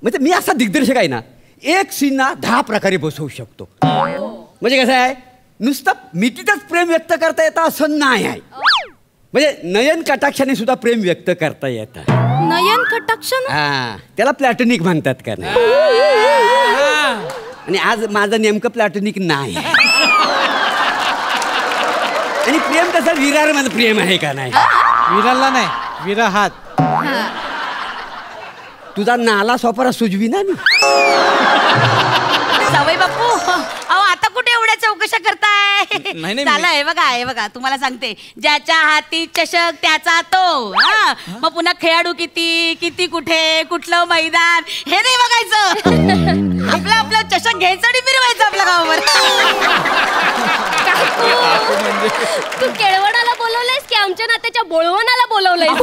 म्हणजे मी असा दिग्दर्शक आहे ना, एक सीनना 10 प्रकारे बसवू शकतो. म्हणजे कसं आहे, नुसतं मितीतच प्रेम व्यक्त करता येतं असं नाही आहे. म्हणजे नयन कटाक्षाने सुद्धा प्रेम व्यक्त करता येतं. नयन कटाक्ष? हा, त्याला प्लॅटोनिक म्हणतात का नाही. आणि आज माझं नेमकं प्लॅटोनिक नाही. आणि प्रेम कसं विरार मध्ये प्रेम आहे का नाही. विराला नाही, विराहात. तुझा नाला सोपारा सुजवी ना मी. जावई बापू, अहो आता कुठे एवढ्या चौकशा करताय? झालं आहे बघा, आहे बघा. तुम्हाला सांगते, ज्याच्या हाती चषक त्याचा तो. मग पुन्हा खेळाडू किती, किती कुठे, कुठलं मैदान हे नाही बघायचं. आपला आपला चषक घ्यायचं आणि फिरवायचं आपल्या गावावर. तू केळवणाला बोलवलंयस की आमच्या नात्याच्या बोळवणाला बोलवलंयस?